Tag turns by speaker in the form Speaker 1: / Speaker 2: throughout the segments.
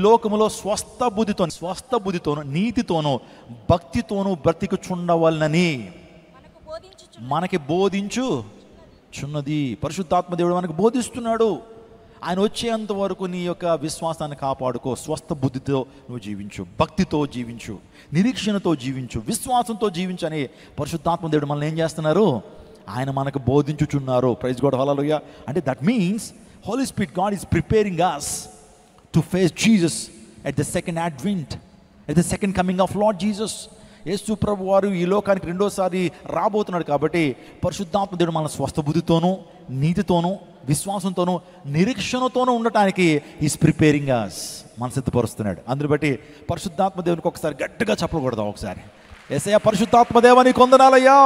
Speaker 1: లోకములో స్వస్థ బుద్ధితోను నీతితోను భక్తితోను బ్రతికుచుండవలనని మనకి బోధించుచున్నది. పరిశుద్ధాత్మ దేవుడు మనకు బోధిస్తున్నాడు. ఆయన వచ్చేంత వరకు నీ యొక్క విశ్వాసాన్ని కాపాడుకో. స్వస్థ బుద్ధితో నువ్వు జీవించు, భక్తితో జీవించు, నిరీక్షణతో జీవించు, విశ్వాసంతో జీవించు అని పరిశుద్ధాత్మ దేవుడు మనల్ని ఏం చేస్తున్నారు? ఆయన మనకు బోధించుచున్నారు. ప్రైజ్ గాడ్, హల్లెలూయా. అంటే that means Holy Spirit God is preparing us to face Jesus at the second advent, at the second coming of Lord Jesus. యేసు ప్రభు వారు ఈ లోకానికి రెండోసారి రాబోతున్నాడు. కాబట్టి పరిశుద్ధాత్మ దేవుడు మన స్వస్థ బుద్ధితోనూ నీతితోనూ విశ్వాసంతోనూ నిరీక్షణతోనూ ఉండటానికి ఈస్ ప్రిపేరింగ్ అస్, మన సిద్ధపరుస్తున్నాడు. అందుని బట్టి పరిశుద్ధాత్మ దేవునికి ఒకసారి గట్టిగా చెప్పకూడదాం. ఒకసారి యేసయ్యా పరిశుద్ధాత్మ దేవా నీకు వందనాలయ్యా,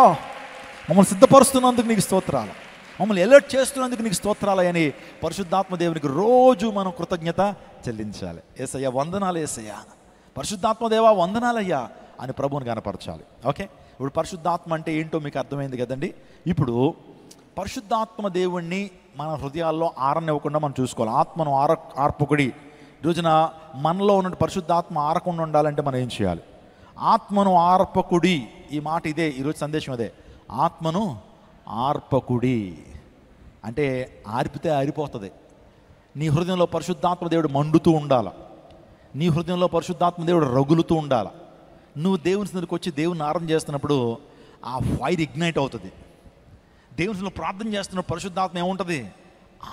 Speaker 1: మమ్మల్ని సిద్ధపరుస్తున్నందుకు నీకు స్తోత్రాలు, మమ్మల్ని అలర్ట్ చేస్తున్నందుకు నీకు స్తోత్రాలయని పరిశుద్ధాత్మ దేవునికి రోజు మనం కృతజ్ఞత చెల్లించాలి. యేసయ్యా వందనాలు, యేసయ్యా పరిశుద్ధాత్మ దేవా వందనాలయ్యా అని ప్రభువుని కనపరచాలి. ఓకే, ఇప్పుడు పరిశుద్ధాత్మ అంటే ఏంటో మీకు అర్థమైంది కదండి. ఇప్పుడు పరిశుద్ధాత్మ దేవుణ్ణి మన హృదయాల్లో ఆరనివ్వకుండా మనం చూసుకోవాలి. ఆత్మను ఆర్పకుడి. ఈరోజున మనలో ఉన్న పరిశుద్ధాత్మ ఆరకుండా ఉండాలంటే మనం ఏం చేయాలి? ఆత్మను ఆర్పకుడి. ఈ మాట ఇదే, ఈరోజు సందేశం అదే. ఆత్మను ఆర్పకుడి అంటే ఆర్పితే ఆరిపోతుంది. నీ హృదయంలో పరిశుద్ధాత్మ దేవుడు మండుతూ ఉండాల. నీ హృదయంలో పరిశుద్ధాత్మ దేవుడు రగులుతూ ఉండాల. నువ్వు దేవుని సన్నిధికి వచ్చి దేవుని ఆరాధన చేస్తున్నప్పుడు ఆ ఫైర్ ఇగ్నైట్ అవుతుంది. దేవుని సన్నిధిలో ప్రార్థన చేస్తున్నప్పుడు పరిశుద్ధాత్మ ఏముంటుంది?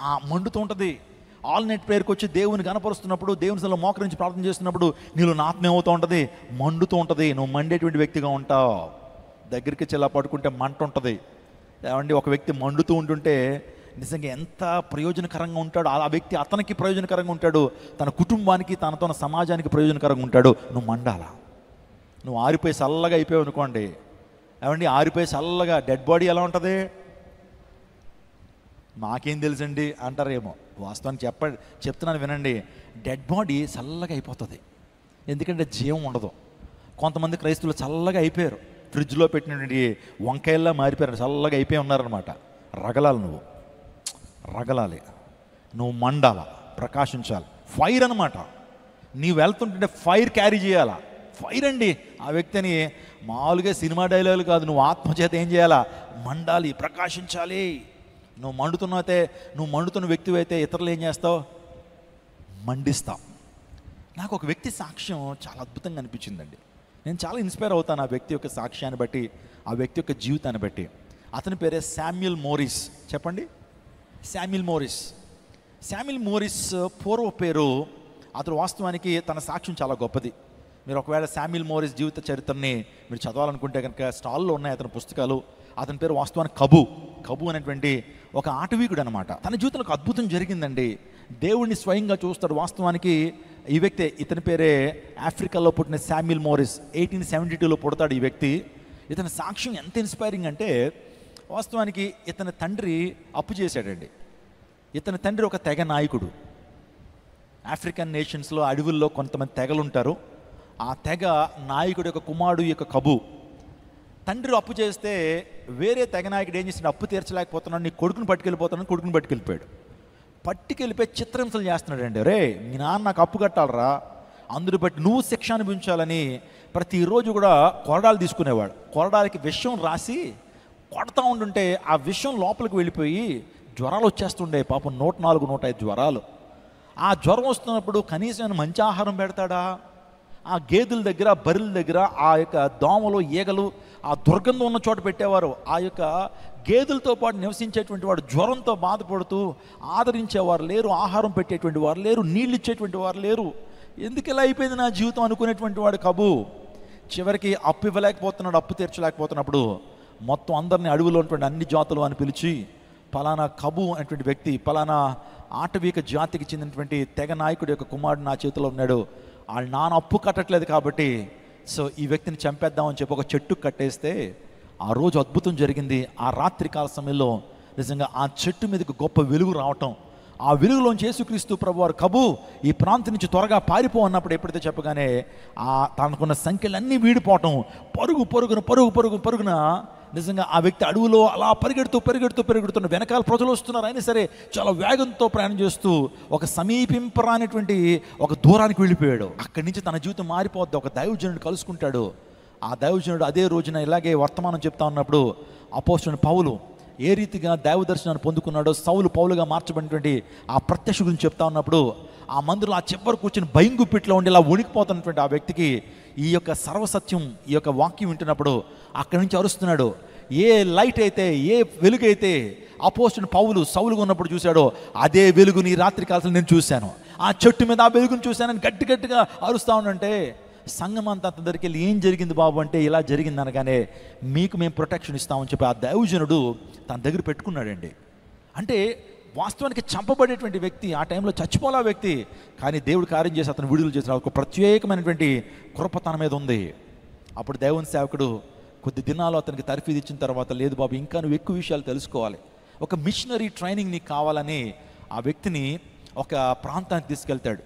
Speaker 1: ఆ మండుతూ ఉంటుంది. ఆల్ నైట్ ప్రేయర్కి వచ్చి దేవుని కనపరుస్తున్నప్పుడు, దేవుని సన్నిధిలో మోకరించి ప్రార్థన చేస్తున్నప్పుడు నీలో నా ఆత్మ ఏమవుతూ ఉంటుంది? మండుతూ ఉంటుంది. నువ్వు మండేటువంటి వ్యక్తిగా ఉంటావు. దగ్గరికి చెల్లా పడుకుంటే మంట ఉంటుంది. ఏమండి, ఒక వ్యక్తి మండుతూ ఉంటుంటే నిజంగా ఎంత ప్రయోజనకరంగా ఉంటాడు ఆ వ్యక్తి. అతనికి ప్రయోజనకరంగా ఉంటాడు, తన కుటుంబానికి, తనతో సమాజానికి ప్రయోజనకరంగా ఉంటాడు. నువ్వు మండాలా. నువ్వు ఆరిపోయి చల్లగా అయిపోయావు అనుకోండి, ఏమండి, ఆరిపోయి చల్లగా డెడ్ బాడీ ఎలా ఉంటుంది? మాకేం తెలుసండి అంటారేమో. వాస్తవానికి చెప్తున్నాను వినండి. డెడ్ బాడీ చల్లగా అయిపోతుంది, ఎందుకంటే జీవం ఉండదు. కొంతమంది క్రైస్తవులు చల్లగా అయిపోయారు, ఫ్రిడ్జ్లో పెట్టినటువంటి వంకాయల్లా మారిపోయారు, చల్లగా అయిపోయి ఉన్నారనమాట. రగలాలి, నువ్వు రగలాలి, నువ్వు మండాల, ప్రకాశించాలి. ఫైర్ అనమాట. నీవు వెళ్తుంటే ఫైర్ క్యారీ చేయాలా. ఫైర్ అండి ఆ వ్యక్తిని. మామూలుగా సినిమా డైలాగులు కాదు, నువ్వు ఆత్మచేత ఏం చేయాలా? మండాలి, ప్రకాశించాలి. నువ్వు మండుతున్న వ్యక్తి అయితే ఇతరులు ఏం చేస్తావు? మండిస్తావు. నాకు ఒక వ్యక్తి సాక్ష్యం చాలా అద్భుతంగా అనిపించిందండి. నేను చాలా ఇన్స్పైర్ అవుతాను ఆ వ్యక్తి యొక్క సాక్ష్యాన్ని బట్టి, ఆ వ్యక్తి యొక్క జీవితాన్ని బట్టి. అతని పేరే శామ్యుయల్ మోరిస్. చెప్పండి, శామ్యుయల్ మోరిస్ పూర్వ పేరు. అతడు వాస్తవానికి తన సాక్ష్యం చాలా గొప్పది. మీరు ఒకవేళ శామ్యుయల్ మోరిస్ జీవిత చరిత్రని మీరు చదవాలనుకుంటే కనుక స్టాల్లో ఉన్నాయి అతని పుస్తకాలు. అతని పేరు వాస్తవానికి కబు అనేటువంటి ఒక ఆటవీకుడు అనమాట. తన జీవితంలో ఒక అద్భుతం జరిగిందండి. దేవుడిని స్వయంగా చూస్తాడు. వాస్తవానికి ఈ వ్యక్తి, ఇతని పేరే ఆఫ్రికాలో పుట్టిన శామ్యుయల్ మోరిస్. 1872లో పుడతాడు ఈ వ్యక్తి. ఇతని సాక్ష్యం ఎంత ఇన్స్పైరింగ్ అంటే, వాస్తవానికి ఇతని తండ్రి అప్పు చేశాడండి. ఇతని తండ్రి ఒక తెగ నాయకుడు. ఆఫ్రికన్ నేషన్స్లో అడవుల్లో కొంతమంది తెగలు ఉంటారు. ఆ తెగ నాయకుడు యొక్క కుమారుడు యొక్క కబు. తండ్రి అప్పు చేస్తే వేరే తెగ నాయకుడు ఏం చేస్తున్నాడు? అప్పు తీర్చలేకపోతున్నాడు, నీ కొడుకుని పట్టుకెళ్ళిపోయాడు. పట్టుకెళ్ళిపోయి చిత్రహింసలు చేస్తున్నాడు అండి. రే, మీ నాన్న నాకు అప్పు కట్టాలరా, అందుని బట్టి నువ్వు శిక్ష అనిపించాలని ప్రతిరోజు కూడా కొరడాలు తీసుకునేవాడు. కొరడాలకి విషం రాసి కొడతా ఉంటుంటే ఆ విషం లోపలికి వెళ్ళిపోయి జ్వరాలు వచ్చేస్తుండే. పాపం 104, 105 జ్వరాలు. ఆ జ్వరం వస్తున్నప్పుడు కనీసం మంచి ఆహారం పెడతాడా? ఆ గేదెల దగ్గర, బర్రెల దగ్గర ఆ యొక్క దోమలు, ఈగలు, ఆ దుర్గంధం ఉన్న చోట పెట్టేవారు. ఆ యొక్క గేదెలతో పాటు నివసించేటువంటి వాడు జ్వరంతో బాధపడుతూ ఆదరించేవారు లేరు, ఆహారం పెట్టేటువంటి వారు లేరు, నీళ్ళు ఇచ్చేటువంటి వారు లేరు. ఎందుకు ఇలా అయిపోయింది నా జీవితం అనుకునేటువంటి వాడు కబు. చివరికి అప్పు ఇవ్వలేకపోతున్నాడు, అప్పు తీర్చలేకపోతున్నప్పుడు మొత్తం అందరినీ అడవిలో ఉన్నటువంటి అన్ని జాతులు అని పిలిచి, పలానా కబు అనేటువంటి వ్యక్తి, పలానా ఆటవీక జాతికి చెందినటువంటి తెగ నాయకుడి యొక్క కుమారుడు నా చేతిలో ఉన్నాడు, వాళ్ళ నాన్న అప్పు కట్టట్లేదు కాబట్టి సో ఈ వ్యక్తిని చంపేద్దామని చెప్పి ఒక చెట్టు కట్టేస్తే ఆ రోజు అద్భుతం జరిగింది. ఆ రాత్రి కాల సమయంలో నిజంగా ఆ చెట్టు మీదకి గొప్ప వెలుగు రావటం, ఆ వెలుగులోంచి యేసుక్రీస్తు ప్రభువారు కబు ఈ ప్రాంతం నుంచి త్వరగా పారిపో అన్నప్పుడు ఎప్పుడైతే చెప్పగానే తనకున్న సంఖ్యలన్నీ వీడిపోవటం, పరుగున నిజంగా ఆ వ్యక్తి అడవిలో అలా పరిగెడుతున్న వెనకాల ప్రజలు వస్తున్నారు, అయినా సరే చాలా వేగంతో ప్రయాణం చేస్తూ ఒక సమీపింపరానటువంటి ఒక దూరానికి వెళ్ళిపోయాడు. అక్కడి నుంచి తన జీవితం మారిపోద్ది. ఒక దైవజనుడు కలుసుకుంటాడు. ఆ దైవజనుడు అదే రోజున ఇలాగే వర్తమానం చెప్తా ఉన్నప్పుడు అపోస్తలుడైన పౌలు ఏ రీతిగా దైవ దర్శనాన్ని పొందుకున్నాడో, సౌలు పౌలుగా మార్చబడినటువంటి ఆ ప్రత్యక్ష గురించి చెప్తా ఉన్నప్పుడు ఆ మందిరంలో ఆ చివరి కూర్చొని భయం గుప్పిట్లో ఉండి ఇలా వణికిపోతున్నటువంటి ఆ వ్యక్తికి ఈ యొక్క సర్వసత్యం, ఈ యొక్క వాక్యం వింటున్నప్పుడు అక్కడి నుంచి అరుస్తున్నాడు. ఏ లైట్ అయితే, ఏ వెలుగైతే అపోస్తలుడైన పౌలు సౌలుగా ఉన్నప్పుడు చూశాడో అదే వెలుగుని రాత్రి కాలం నేను చూశాను, ఆ చెట్టు మీద ఆ వెలుగుని చూశానని గట్టిగా అరుస్తా ఉండంటే సంఘం అంతా అతని దగ్గరికి వెళ్ళి ఏం జరిగింది బాబు అంటే ఇలా జరిగింది అనగానే మీకు మేము ప్రొటెక్షన్ ఇస్తామని చెప్పి ఆ దైవజనుడు తన దగ్గర పెట్టుకున్నాడండి. అంటే వాస్తవానికి చంపబడేటువంటి వ్యక్తి ఆ టైంలో చచ్చిపోలే వ్యక్తి, కానీ దేవుడు కార్యం చేసి అతను విడుదల చేసిన ఒక ప్రత్యేకమైనటువంటి కృప తన మీద ఉంది. అప్పుడు దేవుని సేవకుడు కొద్ది దినాలు అతనికి తర్ఫీదు ఇచ్చిన తర్వాత, లేదు బాబు ఇంకా నువ్వు ఎక్కువ విషయాలు తెలుసుకోవాలి, ఒక మిషనరీ ట్రైనింగ్ నీకు కావాలని ఆ వ్యక్తిని ఒక ప్రాంతానికి తీసుకెళ్తాడు.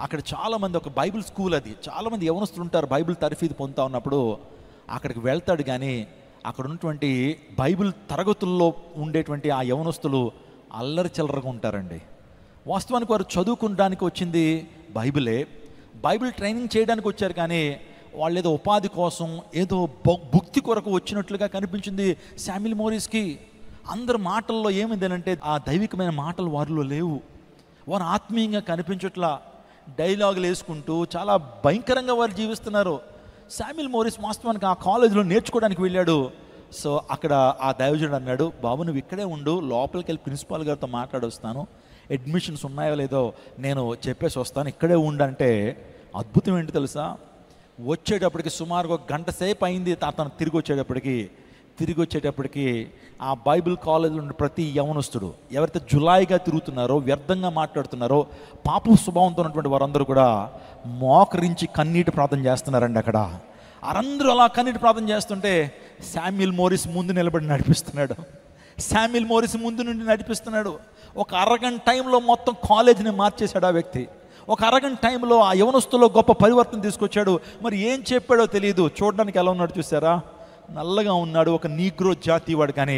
Speaker 1: అక్కడ చాలామంది, ఒక బైబిల్ స్కూల్ అది, చాలామంది యవనస్తులు ఉంటారు బైబిల్ తర్ఫీదు పొందుతూ ఉన్నప్పుడు అక్కడికి వెళ్తాడు. కానీ అక్కడ ఉన్నటువంటి బైబిల్ తరగతుల్లో ఉండేటువంటి ఆ యవనస్తులు అల్లరి చిల్లరగా ఉంటారండి. వాస్తవానికి వారు చదువుకోవడానికి వచ్చింది బైబిలే, బైబిల్ ట్రైనింగ్ చేయడానికి వచ్చారు, కానీ వాళ్ళు ఏదో ఉపాధి కోసం ఏదో భుక్తి కొరకు వచ్చినట్లుగా కనిపించింది శామ్యూల్ మోరిస్కి. అందరి మాటల్లో ఏమిందేనంటే ఆ దైవికమైన మాటలు వారిలో లేవు, వారు ఆత్మీయంగా కనిపించట్లా, డైలాగులు వేసుకుంటూ చాలా భయంకరంగా వారు జీవిస్తున్నారు. శామ్యూల్ మోరిస్ వాస్తవానికి ఆ కాలేజీలో నేర్చుకోవడానికి వెళ్ళాడు. సో అక్కడ ఆ దైవజనుడు అన్నాడు, బాబు నువ్వు ఇక్కడే ఉండు, లోపలికి వెళ్ళి ప్రిన్సిపాల్ గారితో మాట్లాడొస్తాను, అడ్మిషన్స్ ఉన్నాయో లేదో నేను చెప్పేసి వస్తాను, ఇక్కడే ఉండంటే అద్భుతం ఏంటి తెలుసా, వచ్చేటప్పటికి సుమారుగా ఒక గంట సేపు అయింది. అతను తిరిగి వచ్చేటప్పటికి ఆ బైబిల్ కాలేజీలో ఉన్న ప్రతి యవనస్తుడు ఎవరైతే జులాయిగా తిరుగుతున్నారో, వ్యర్థంగా మాట్లాడుతున్నారో, పాప స్వభావంతో ఉన్నటువంటి వారందరూ కూడా మోకరించి కన్నీటి ప్రార్థన చేస్తున్నారండి. అక్కడ అందరూ అలా కన్నీటి ప్రార్థన చేస్తుంటే శామ్యూల్ మోరిస్ ముందు నిలబడి నడిపిస్తున్నాడు. శామ్యూల్ మోరిస్ ముందు నుండి నడిపిస్తున్నాడు. ఒక అరగంట టైంలో మొత్తం కాలేజీని మార్చేశాడు ఆ వ్యక్తి. ఒక అరగంట టైంలో ఆ యవనస్తులో గొప్ప పరివర్తన తీసుకొచ్చాడు. మరి ఏం చెప్పాడో తెలియదు. చూడడానికి ఎలా ఉన్నాడు చూసారా, నల్లగా ఉన్నాడు, ఒక నీగ్రో జాతి వాడు, కానీ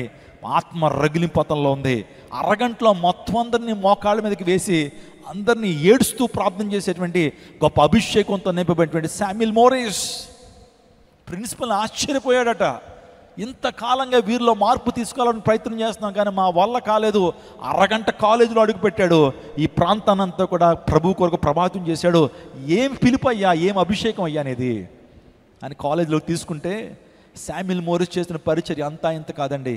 Speaker 1: ఆత్మ రగిలింపతంలో ఉంది. అరగంటలో మొత్తం అందరినీ మోకాళ్ళ మీదకి వేసి అందరినీ ఏడుస్తూ ప్రార్థన చేసేటువంటి గొప్ప అభిషేకంతో నింపబడినటువంటి శామ్యూల్ మోరిస్ ప్రిన్సిపల్ ఆశ్చర్యపోయాడట. ఇంతకాలంగా వీరిలో మార్పు తీసుకోవాలని ప్రయత్నం చేస్తున్నాం, కానీ మా వల్ల కాలేదు. అరగంట కాలేజీలో అడుగుపెట్టాడు, ఈ ప్రాంతాన్నంతా కూడా ప్రభు కొరకు ప్రభావితం చేశాడు. ఏం పిలుపు అయ్యా, ఏం అభిషేకం అయ్యా అనేది అని కాలేజీలోకి తీసుకుంటే శామ్యూల్ మోరిస్ చేసిన పరిచర్య అంతా ఇంత కాదండి.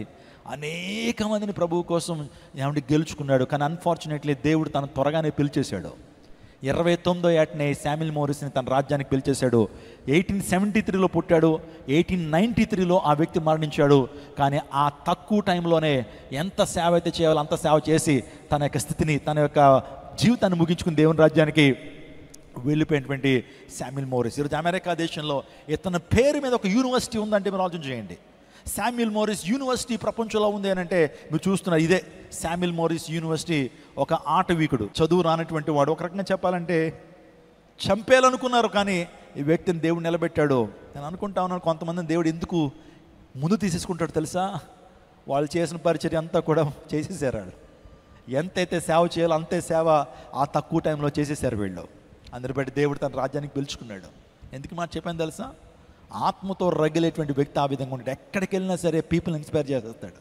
Speaker 1: అనేక మందిని ప్రభువు కోసం ఏమంటే గెలుచుకున్నాడు. కానీ అన్ఫార్చునేట్లీ దేవుడు తను త్వరగానే పిలిచేశాడు. 29వ ఏటనే శామ్యూల్ మోరిస్ని తన రాజ్యానికి పిలిచేశాడు. 1873లో పుట్టాడు, 1893లో ఆ వ్యక్తి మరణించాడు. కానీ ఆ తక్కువ టైంలోనే ఎంత సేవ అయితే చేయాలో అంత సేవ చేసి తన యొక్క స్థితిని, తన యొక్క జీవితాన్ని ముగించుకుని దేవుని రాజ్యానికి వెళ్ళిపోయినటువంటి శామ్యూల్ మోరిస్. ఈరోజు అమెరికా దేశంలో ఇతని పేరు మీద ఒక యూనివర్సిటీ ఉందంటే మీరు ఆలోచన చేయండి. శామ్యూల్ మోరిస్ యూనివర్సిటీ ప్రపంచంలో ఉంది అని అంటే మీరు చూస్తున్నారు, ఇదే శామ్యూల్ మోరిస్ యూనివర్సిటీ. ఒక ఆటవీకుడు, చదువు రానటువంటి వాడు, ఒక రకంగా చెప్పాలంటే చంపేయాలనుకున్నారు, కానీ ఈ వ్యక్తిని దేవుడు నిలబెట్టాడు. నేను అనుకుంటా ఉన్నాను, కొంతమందిని దేవుడు ఎందుకు ముందు తీసేసుకుంటాడు తెలుసా, వాళ్ళు చేసిన పరిచర్య అంతా కూడా చేసేసారు. వాళ్ళు ఎంతైతే సేవ చేయాలో అంతే సేవ ఆ తక్కువ టైంలో చేసేసారు వీళ్ళు. అందరి బట్టి దేవుడు తన రాజ్యానికి పిలుచుకున్నాడు. ఎందుకు మాట చెప్పాను తెలుసా, ఆత్మతో రగిలేటువంటి వ్యక్తి ఆ విధంగా ఉంటాడు. ఎక్కడికి వెళ్ళినా సరే పీపుల్ ఇన్స్పైర్ చేస్తాడు.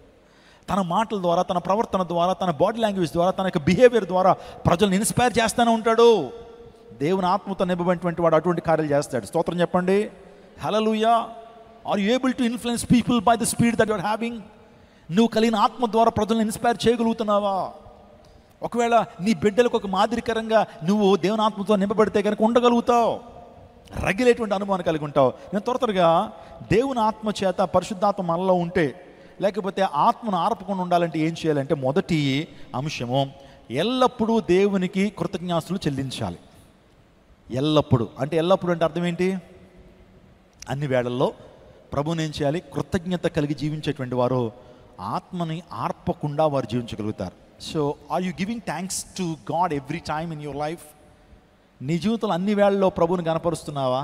Speaker 1: తన మాటల ద్వారా, తన ప్రవర్తన ద్వారా, తన బాడీ లాంగ్వేజ్ ద్వారా, తన యొక్క బిహేవియర్ ద్వారా ప్రజలను ఇన్స్పైర్ చేస్తూనే ఉంటాడు. దేవుని ఆత్మతో నింపబడినటువంటి వాడు అటువంటి కార్యాలు చేస్తాడు. స్తోత్రం చెప్పండి, hallelujah. Are you able to influence people by the spirit that you are having? నువ్వు కలిగిన ఆత్మ ద్వారా ప్రజలను ఇన్స్పైర్ చేయగలుగుతున్నావా? ఒకవేళ నీ బిడ్డలకు ఒక మాదిరికరంగా నువ్వు దేవుని ఆత్మతో నింపబడితే కనుక ఉండగలుగుతావు, రగిలేటువంటి అనుభవాన్ని కలిగి ఉంటావు. నేను త్వరగా దేవుని ఆత్మ చేత, పరిశుద్ధాత్మ మనలో ఉంటే, లేకపోతే ఆత్మను ఆర్పకుండా ఉండాలంటే ఏం చేయాలంటే, మొదటి అంశము ఎల్లప్పుడూ దేవునికి కృతజ్ఞాస్తులు చెల్లించాలి. ఎల్లప్పుడూ అంటే అర్థం ఏంటి? అన్ని వేళల్లో ప్రభువుని ఏం చేయాలి? కృతజ్ఞత కలిగి జీవించేటువంటి వారు ఆత్మని ఆర్పకుండా వారు జీవించగలుగుతారు. So are you giving thanks to God every time in your life? నీ జీవితంలో అన్ని వేళల్లో ప్రభువుని కనపరుస్తున్నావా?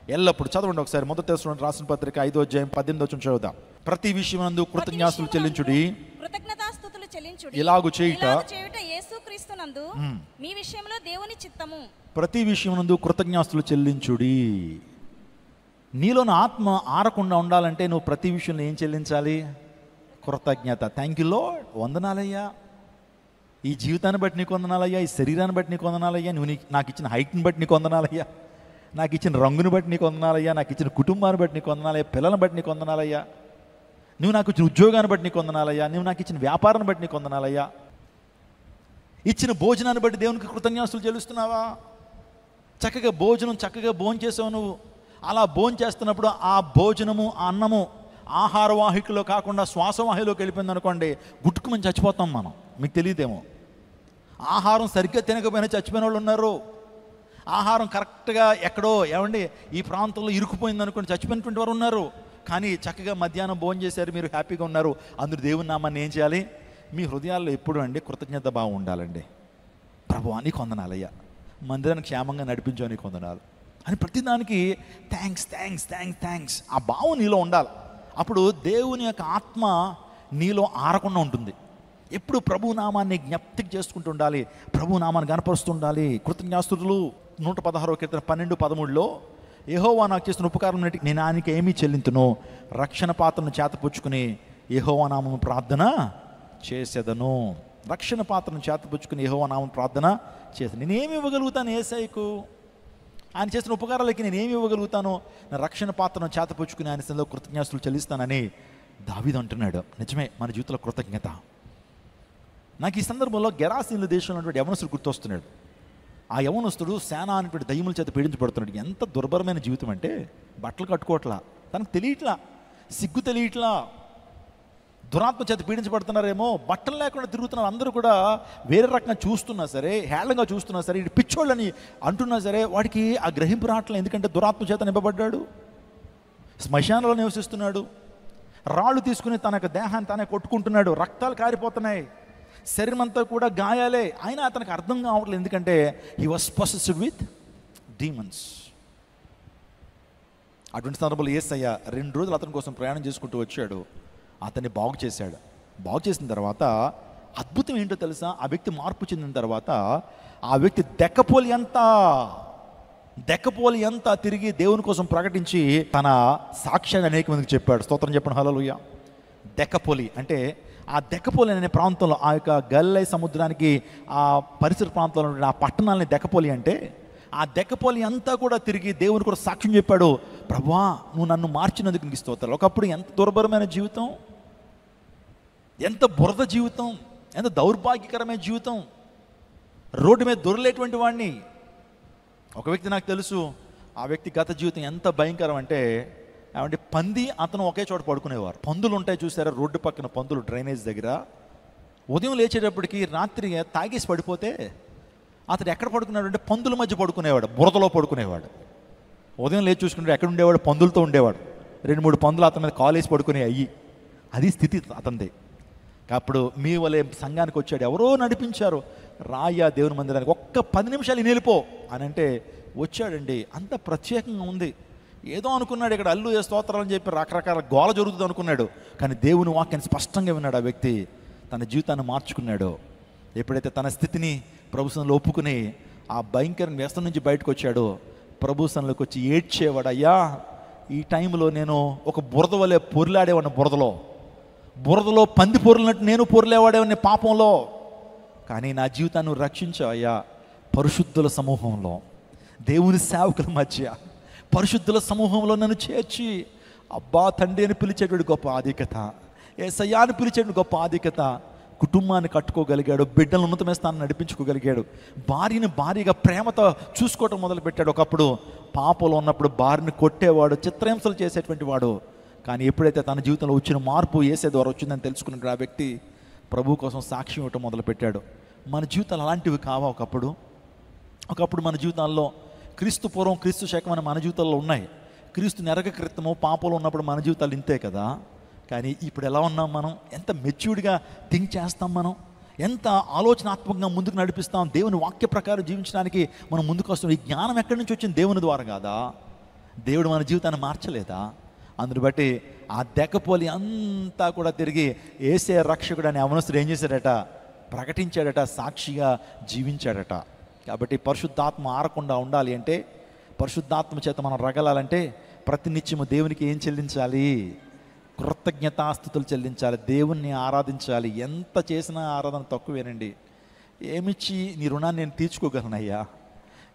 Speaker 1: ఎల్లప్పుడు. చదవండి ఒకసారి, మొదటి తెస్సలోనికీయులకు రాసిన పత్రిక 5వ అధ్యాయం 18వ వచనం చదువుదాం. ప్రతి విషయమందు కృతజ్ఞాస్తులు చెల్లించుడి,
Speaker 2: కృతజ్ఞతాస్తుతులు చెల్లించుడి.
Speaker 1: ఇలాగు చేయుట
Speaker 2: యేసుక్రీస్తునందు మీ విషయంలో దేవుని చిత్తము.
Speaker 1: ప్రతి విషయమందు కృతజ్ఞాస్తులు చెల్లించుడి. నీలోని ఆత్మ ఆరకుండా ఉండాలంటే నువ్వు ప్రతి విషయంలో ఏం చెల్లించాలి? కృతజ్ఞత. థ్యాంక్ యూ లార్డ్, వందనాలయ్యా, ఈ జీవితాన్ని బట్టి నీకు వందనాలయ్యా, ఈ శరీరాన్ని బట్టి నీకు వందనాలయ్యా, నువ్వు నాకు ఇచ్చిన హైట్ని బట్టి నీకు వందనాలయ్యా, నాకు ఇచ్చిన రంగుని బట్టి నీకు వందనాలయ్యా, నాకు ఇచ్చిన కుటుంబాన్ని బట్టి నీకు వందనాలయ్యా, పిల్లలను బట్టి నీకు వందనాలయ్యా, నువ్వు నాకు ఇచ్చిన ఉద్యోగాన్ని బట్టి నీకు వందనాలయ్యా, నువ్వు నాకు ఇచ్చిన వ్యాపారాన్ని బట్టి నీకు వందనాలయ్యా, ఇచ్చిన భోజనాన్ని బట్టి దేవునికి కృతజ్ఞాస్తులు చెల్లిస్తున్నావా? చక్కగా భోజనం చేసావు నువ్వు. అలా భోజనం చేస్తున్నప్పుడు ఆ భోజనము, ఆ అన్నము ఆహారవాహికలో కాకుండా శ్వాసవాహిలోకి వెళ్ళిపోయింది అనుకోండి, గుట్టుకుమని చచ్చిపోతాం మనం. మీకు తెలియదేమో, ఆహారం సరిగ్గా తినకపోయినా చచ్చిపోయిన వాళ్ళు ఉన్నారు. ఆహారం కరెక్ట్గా ఎక్కడో ఏమండి ఈ ప్రాంతంలో ఇరుక్కుపోయింది అనుకోండి చచ్చిపోయినటువంటి వారు ఉన్నారు. కానీ చక్కగా మధ్యాహ్నం భోజనం చేశారు, మీరు హ్యాపీగా ఉన్నారు. అందరూ దేవుని నామాన్ని ఏం చేయాలి? మీ హృదయాల్లో ఎప్పుడు అండి కృతజ్ఞత భావం ఉండాలండి. ప్రభువా నీకు వందనాలయ్యా, మందిరాన్ని క్షేమంగా నడిపించో నీకు వందనాలు అని ప్రతిదానికి థ్యాంక్స్ థ్యాంక్స్ థ్యాంక్స్ థ్యాంక్స్ ఆ భావం నీలో ఉండాలి. అప్పుడు దేవుని యొక్క ఆత్మ నీలో ఆరకుండా ఉంటుంది. ఎప్పుడు ప్రభు నామాన్ని జ్ఞప్తికి చేసుకుంటూ ఉండాలి, ప్రభు నామాన్ని గణపరుస్తుండాలి. కృతజ్ఞాస్తుతులు 116వ కీర్తన 12:13లో యెహోవా నాకు చేసిన ఉపకారం నేను ఆయనకి ఏమీ చెల్లింతును, రక్షణ పాత్రను చేతపుచ్చుకుని యెహోవా నామము ప్రార్థన చేసేదను. రక్షణ పాత్రను చేతపుచ్చుకుని యెహోవా నామము ప్రార్థన చేసేది. నేనేమి ఇవ్వగలుగుతాను యేసయ్యకు? ఆయన చేసిన ఉపకారాలకి నేనేమి ఇవ్వగలుగుతాను? నా రక్షణ పాత్రను చేతపుచ్చుకుని ఆయన సన్నిధిలో కృతజ్ఞాస్తులు చెల్లిస్తానని దావీదు అంటున్నాడు. నిజమే, మన జీవితంలో కృతజ్ఞత. నాకు ఈ సందర్భంలో గెరాసీనుల దేశంలో ఉన్నటువంటి యవనస్తుడు గుర్తొస్తున్నాడు. ఆ యవనస్తుడు సేనా అనేటువంటి దయ్యముల చేత పీడించబడుతున్నాడు. ఎంత దుర్భరమైన జీవితం అంటే, బట్టలు కట్టుకోవట్లా, తనకు తెలియట్లా, సిగ్గు తెలియట్లా, దురాత్మ చేత పీడించబడుతున్నారేమో, బట్టలు లేకుండా తిరుగుతున్నారు. అందరూ కూడా వేరే రకంగా చూస్తున్నా సరే, హేళంగా చూస్తున్నా సరే, ఇటు పిచ్చోళ్ళని అంటున్నా సరే వాడికి ఆ గ్రహింపు రావట్లేదు. ఎందుకంటే దురాత్మ చేత నింపబడ్డాడు, శ్మశానంలో నివసిస్తున్నాడు, రాళ్ళు తీసుకుని తన యొక్క దేహాన్ని తానే కొట్టుకుంటున్నాడు, రక్తాలు కారిపోతున్నాయి, శరీరం అంతా కూడా గాయాలే. అయినా అతనికి అర్థం కావట్లేదు, ఎందుకంటే he was possessed with demons. అటువంటి సందర్భంలో యేసయ్య 2 రోజులు అతని కోసం ప్రయాణం చేసుకుంటూ వచ్చాడు, అతన్ని బాగు చేశాడు. బాగు చేసిన తర్వాత అద్భుతం ఏంటో తెలుసా? ఆ వ్యక్తి మార్పు చెందిన తర్వాత ఆ వ్యక్తి దెక్కపోలి అంతా తిరిగి దేవుని కోసం ప్రకటించి తన సాక్ష్యాన్ని అనేక మందికి చెప్పాడు. స్తోత్రం చెప్పండి, హల్లెలూయా. దెక్కపోలి అంటే, ఆ దెక్కపోలి అనే ప్రాంతంలో, ఆ యొక్క గలిలయ సముద్రానికి ఆ పరిసర ప్రాంతంలో ఉన్న ఆ పట్టణాలని దెక్కపోలి అంటే, ఆ దెక్కపోలి అంతా కూడా తిరిగి దేవుని కూడా సాక్ష్యం చెప్పాడు. ప్రభువా నువ్వు నన్ను మార్చినందుకు నీకు స్తోత్రాలు. ఒకప్పుడు ఎంత దుర్భరమైన జీవితం, ఎంత బురద జీవితం, ఎంత దౌర్భాగ్యకరమైన జీవితం, రోడ్డు మీద దొరలేటువంటి వాడిని. ఒక వ్యక్తి నాకు తెలుసు, ఆ వ్యక్తి గత జీవితం ఎంత భయంకరం అంటే, ఏమంటే పంది అతను ఒకే చోట పడుకునేవారు. పందులు ఉంటాయి చూసారా రోడ్డు పక్కన, పందులు డ్రైనేజ్ దగ్గర. ఉదయం లేచేటప్పటికి రాత్రి తాగేసి పడిపోతే అతడు ఎక్కడ పడుకున్నాడు అంటే పందుల మధ్య పడుకునేవాడు, బురదలో పడుకునేవాడు. ఉదయం లేచి చూసుకుంటే ఎక్కడ ఉండేవాడు? పందులతో ఉండేవాడు. 2-3 పందులు అతని మీద కాలేసి పడుకునే అయ్యి. అది స్థితి అతనిది. అప్పుడు మీ వలే సంఘానికి వచ్చాడు, ఎవరో నడిపించారు, రాయ్యా దేవుని మందిరానికి, ఒక్క 10 నిమిషాలు వెళ్ళిపో అని అంటే వచ్చాడండి. అంత ప్రత్యేకంగా ఉంది. ఏదో అనుకున్నాడు, ఇక్కడ అల్లు స్తోత్రాలు అని చెప్పి రకరకాల గోల జరుగుతుంది అనుకున్నాడు. కానీ దేవుని వాక్యాన్ని స్పష్టంగా విన్నాడు. ఆ వ్యక్తి తన జీవితాన్ని మార్చుకున్నాడు. ఎప్పుడైతే తన స్థితిని ప్రభు సన్నిధిలో ఒప్పుకుని ఆ భయంకర వ్యసనం నుంచి బయటకు వచ్చాడో, ప్రభు సన్నిధిలోకి వచ్చి ఏడ్చేవాడు. అయ్యా ఈ టైంలో నేను ఒక బురద వలె పొర్లాడేవాడిని, బురదలో పంది పొర్లినట్టు నేను పొర్లేవాడేవాడిని పాపంలో. కానీ నా జీవితాన్ని నువ్వు రక్షించావు అయ్యా. పరిశుద్ధుల సమూహంలో, దేవుని సేవకుల మధ్య, పరిశుద్ధుల సమూహంలో నన్ను చేర్చి అబ్బా తండ్రి అని పిలిచేటువంటి గొప్ప ఆధిక్యత, యేసయ్యా అని పిలిచేటువంటి గొప్ప ఆధిక్యత. కుటుంబాన్ని కట్టుకోగలిగాడు, బిడ్డలను ఉన్నతమైన స్థానాన్ని నడిపించుకోగలిగాడు, భార్యగా ప్రేమతో చూసుకోవటం మొదలుపెట్టాడు. ఒకప్పుడు పాపంలో ఉన్నప్పుడు భార్యని కొట్టేవాడు, చిత్రహింసలు చేసేటువంటి వాడు. కానీ ఎప్పుడైతే తన జీవితంలో వచ్చిన మార్పు యేసే ద్వారా వచ్చిందని తెలుసుకున్నాడు, ఆ వ్యక్తి ప్రభు కోసం సాక్ష్యం ఇవ్వటం మొదలుపెట్టాడు. మన జీవితాలు అలాంటివి కావా? ఒకప్పుడు మన జీవితాల్లో క్రీస్తు పూర్వం క్రీస్తు శకం అని మన జీవితాల్లో ఉన్నాయి. క్రీస్తు నెరగ క్రితము పాపంలో ఉన్నప్పుడు మన జీవితాలు ఇంతే కదా. కానీ ఇప్పుడు ఎలా ఉన్నాం మనం? ఎంత మెచ్యూర్డ్గా థింక్ చేస్తాం మనం, ఎంత ఆలోచనాత్మకంగా ముందుకు నడిపిస్తాం, దేవుని వాక్య ప్రకారం జీవించడానికి మనం ముందుకు వస్తాం. ఈ జ్ఞానం ఎక్కడి నుంచి వచ్చింది? దేవుని ద్వారా కాదా? దేవుడు మన జీవితాన్ని మార్చలేదా? అందుని బట్టి ఆ దెక్కపోలి అంతా కూడా తిరిగి యేసే రక్షకుడు అనే అవనస్తుడు ఏం చేశాడట? ప్రకటించాడట, సాక్షిగా జీవించాడట. కాబట్టి పరిశుద్ధాత్మ ఆరకుండా ఉండాలి అంటే, పరిశుద్ధాత్మ చేత మనం రగలాలంటే ప్రతినిత్యము దేవునికి ఏం చెల్లించాలి? కృతజ్ఞతాస్తుతులు చెల్లించాలి, దేవుణ్ణి ఆరాధించాలి. ఎంత చేసినా ఆరాధన తక్కువేనండి. ఏమిచ్చి నీ రుణాన్ని నేను తీర్చుకోగలనయ్యా?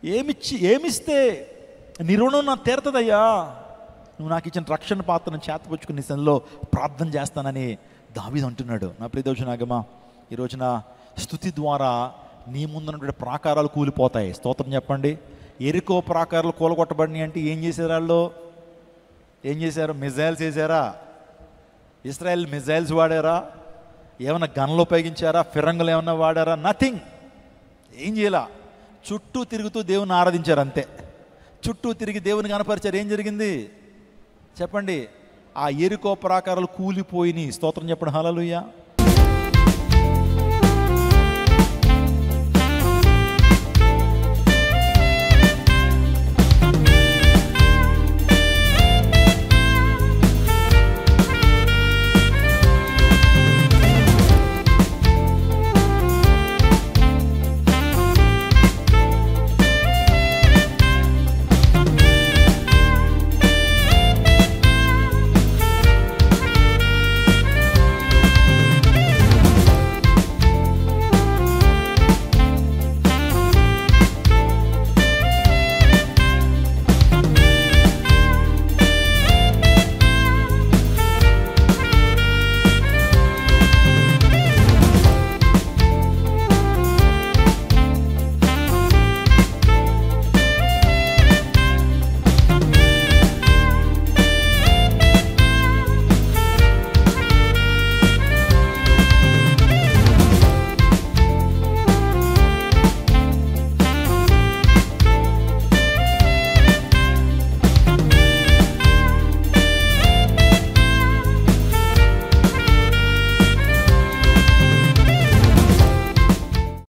Speaker 1: ఏమిస్తే నీ రుణం నాకు తీరుతుందయ్యా? నువ్వు నాకు ఇచ్చిన రక్షణ పాత్రను చేతపుచ్చుకుని నీ సన్నిధిలో ప్రార్థన చేస్తానని దావీదు అంటున్నాడు. నా ప్రియదోషనాగమా, ఈ రోజున స్తుతి ద్వారా నీ ముందున్నటువంటి ప్రాకారాలు కూలిపోతాయి. స్తోత్రం చెప్పండి. ఎరికో ప్రాకారాలు కూలగొట్టబడినాయి అంటే ఏం చేశారు వాళ్ళు? ఏం చేశారు? మిజైల్స్ వేసారా? ఇస్రాయెల్ మిజైల్స్ వాడారా? ఏమైనా గన్లు ఉపయోగించారా? ఫిరంగులు ఏమన్నా వాడారా? నథింగ్. ఏం చేయాల? చుట్టూ తిరుగుతూ దేవుని ఆరాధించారు అంతే. చుట్టూ తిరిగి దేవుని కనపరిచారు. ఏం జరిగింది చెప్పండి? ఆ ఎరికో ప్రాకారాలు కూలిపోయినాయి. స్తోత్రం చెప్పండి. హల్లెలూయా.